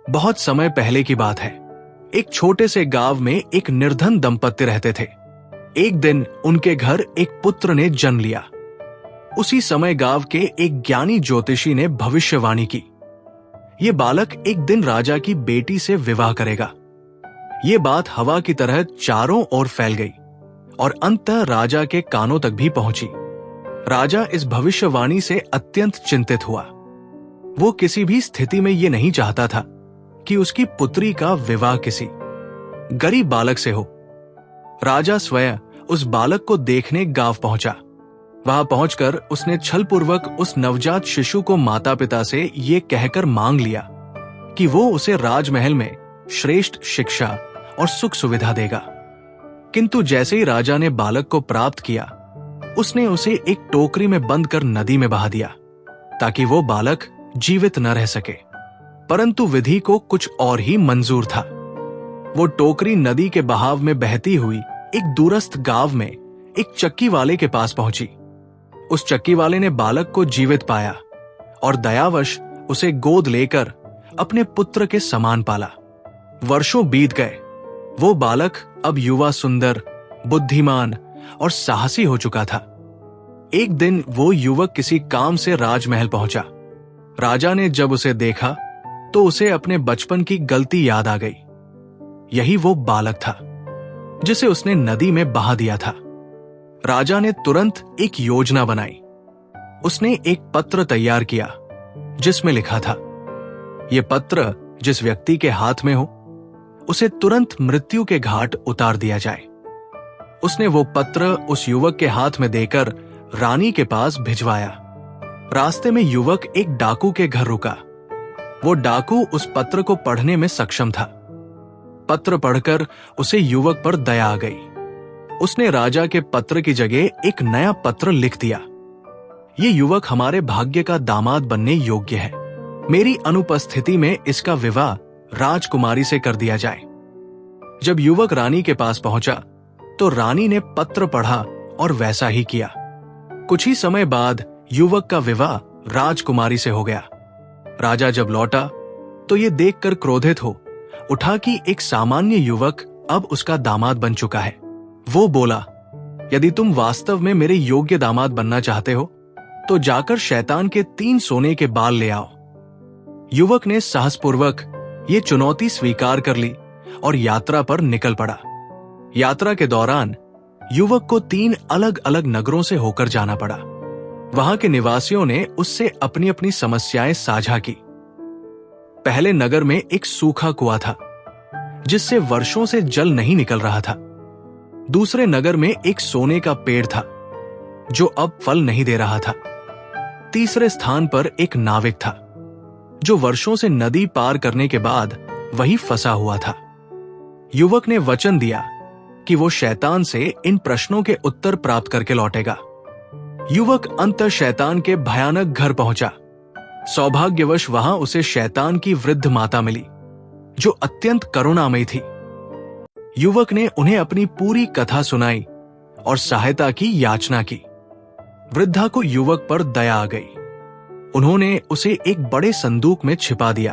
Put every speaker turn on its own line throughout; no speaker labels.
बहुत समय पहले की बात है। एक छोटे से गांव में एक निर्धन दंपत्ति रहते थे। एक दिन उनके घर एक पुत्र ने जन्म लिया। उसी समय गांव के एक ज्ञानी ज्योतिषी ने भविष्यवाणी की, यह बालक एक दिन राजा की बेटी से विवाह करेगा। ये बात हवा की तरह चारों ओर फैल गई और अंततः राजा के कानों तक भी पहुंची। राजा इस भविष्यवाणी से अत्यंत चिंतित हुआ। वो किसी भी स्थिति में ये नहीं चाहता था कि उसकी पुत्री का विवाह किसी गरीब बालक से हो। राजा स्वयं उस बालक को देखने गांव पहुंचा। वहां पहुंचकर उसने छलपूर्वक उस नवजात शिशु को माता पिता से ये कहकर मांग लिया कि वो उसे राजमहल में श्रेष्ठ शिक्षा और सुख सुविधा देगा। किंतु जैसे ही राजा ने बालक को प्राप्त किया, उसने उसे एक टोकरी में बंद कर नदी में बहा दिया ताकि वो बालक जीवित न रह सके। परंतु विधि को कुछ और ही मंजूर था। वो टोकरी नदी के बहाव में बहती हुई एक दूरस्थ गांव में एक चक्की वाले के पास पहुंची। उस चक्की वाले ने बालक को जीवित पाया और दयावश उसे गोद लेकर अपने पुत्र के समान पाला। वर्षों बीत गए। वो बालक अब युवा, सुंदर, बुद्धिमान और साहसी हो चुका था। एक दिन वो युवक किसी काम से राजमहल पहुंचा। राजा ने जब उसे देखा तो उसे अपने बचपन की गलती याद आ गई। यही वो बालक था जिसे उसने नदी में बहा दिया था। राजा ने तुरंत एक योजना बनाई। उसने एक पत्र तैयार किया जिसमें लिखा था, यह पत्र जिस व्यक्ति के हाथ में हो उसे तुरंत मृत्यु के घाट उतार दिया जाए। उसने वो पत्र उस युवक के हाथ में देकर रानी के पास भिजवाया। रास्ते में युवक एक डाकू के घर रुका। वो डाकू उस पत्र को पढ़ने में सक्षम था। पत्र पढ़कर उसे युवक पर दया आ गई। उसने राजा के पत्र की जगह एक नया पत्र लिख दिया, ये युवक हमारे भाग्य का दामाद बनने योग्य है। मेरी अनुपस्थिति में इसका विवाह राजकुमारी से कर दिया जाए। जब युवक रानी के पास पहुंचा तो रानी ने पत्र पढ़ा और वैसा ही किया। कुछ ही समय बाद युवक का विवाह राजकुमारी से हो गया। राजा जब लौटा तो ये देखकर क्रोधित हो उठा कि एक सामान्य युवक अब उसका दामाद बन चुका है। वो बोला, यदि तुम वास्तव में मेरे योग्य दामाद बनना चाहते हो तो जाकर शैतान के 3 सोने के बाल ले आओ। युवक ने साहसपूर्वक ये चुनौती स्वीकार कर ली और यात्रा पर निकल पड़ा। यात्रा के दौरान युवक को 3 अलग अलग नगरों से होकर जाना पड़ा। वहां के निवासियों ने उससे अपनी अपनी समस्याएं साझा की। पहले नगर में एक सूखा कुआं था जिससे वर्षों से जल नहीं निकल रहा था। दूसरे नगर में एक सोने का पेड़ था जो अब फल नहीं दे रहा था। तीसरे स्थान पर एक नाविक था जो वर्षों से नदी पार करने के बाद वहीं फंसा हुआ था। युवक ने वचन दिया कि वो शैतान से इन प्रश्नों के उत्तर प्राप्त करके लौटेगा। युवक अंततः शैतान के भयानक घर पहुंचा। सौभाग्यवश वहां उसे शैतान की वृद्ध माता मिली जो अत्यंत करुणामयी थी। युवक ने उन्हें अपनी पूरी कथा सुनाई और सहायता की याचना की। वृद्धा को युवक पर दया आ गई। उन्होंने उसे एक बड़े संदूक में छिपा दिया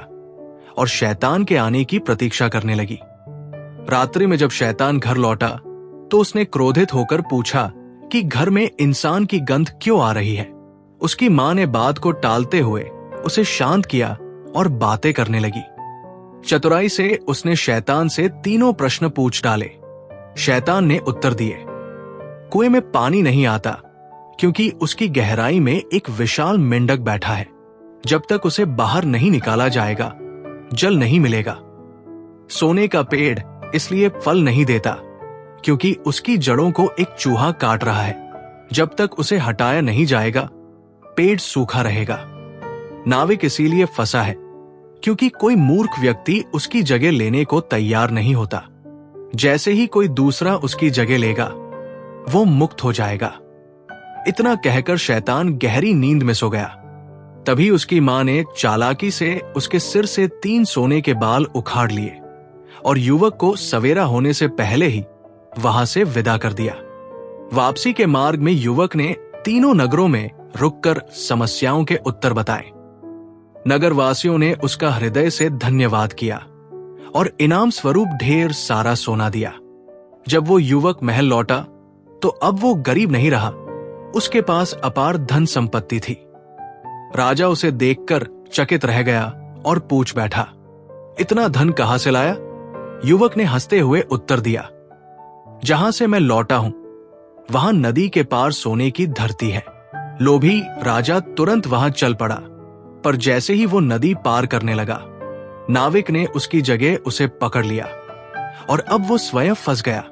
और शैतान के आने की प्रतीक्षा करने लगी। रात्रि में जब शैतान घर लौटा तो उसने क्रोधित होकर पूछा कि घर में इंसान की गंध क्यों आ रही है। उसकी मां ने बात को टालते हुए उसे शांत किया और बातें करने लगी। चतुराई से उसने शैतान से 3 प्रश्न पूछ डाले। शैतान ने उत्तर दिए, कुएं में पानी नहीं आता क्योंकि उसकी गहराई में एक विशाल मेंढक बैठा है। जब तक उसे बाहर नहीं निकाला जाएगा जल नहीं मिलेगा। सोने का पेड़ इसलिए फल नहीं देता क्योंकि उसकी जड़ों को एक चूहा काट रहा है। जब तक उसे हटाया नहीं जाएगा पेड़ सूखा रहेगा। नाविक इसीलिए फंसा है क्योंकि कोई मूर्ख व्यक्ति उसकी जगह लेने को तैयार नहीं होता। जैसे ही कोई दूसरा उसकी जगह लेगा वो मुक्त हो जाएगा। इतना कहकर शैतान गहरी नींद में सो गया। तभी उसकी मां ने चालाकी से उसके सिर से 3 सोने के बाल उखाड़ लिए और युवक को सवेरा होने से पहले ही वहां से विदा कर दिया। वापसी के मार्ग में युवक ने 3 नगरों में रुककर समस्याओं के उत्तर बताए। नगरवासियों ने उसका हृदय से धन्यवाद किया और इनाम स्वरूप ढेर सारा सोना दिया। जब वो युवक महल लौटा तो अब वो गरीब नहीं रहा, उसके पास अपार धन संपत्ति थी। राजा उसे देखकर चकित रह गया और पूछ बैठा, इतना धन कहां से लाया? युवक ने हंसते हुए उत्तर दिया, जहां से मैं लौटा हूं वहां नदी के पार सोने की धरती है। लोभी राजा तुरंत वहां चल पड़ा, पर जैसे ही वो नदी पार करने लगा, नाविक ने उसकी जगह उसे पकड़ लिया और अब वो स्वयं फंस गया।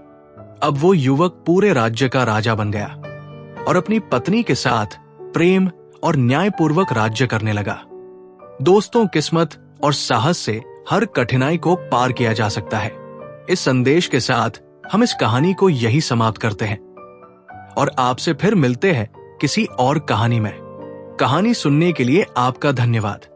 अब वो युवक पूरे राज्य का राजा बन गया और अपनी पत्नी के साथ प्रेम और न्यायपूर्वक राज्य करने लगा। दोस्तों, किस्मत और साहस से हर कठिनाई को पार किया जा सकता है। इस संदेश के साथ हम इस कहानी को यही समाप्त करते हैं और आपसे फिर मिलते हैं किसी और कहानी में। कहानी सुनने के लिए आपका धन्यवाद।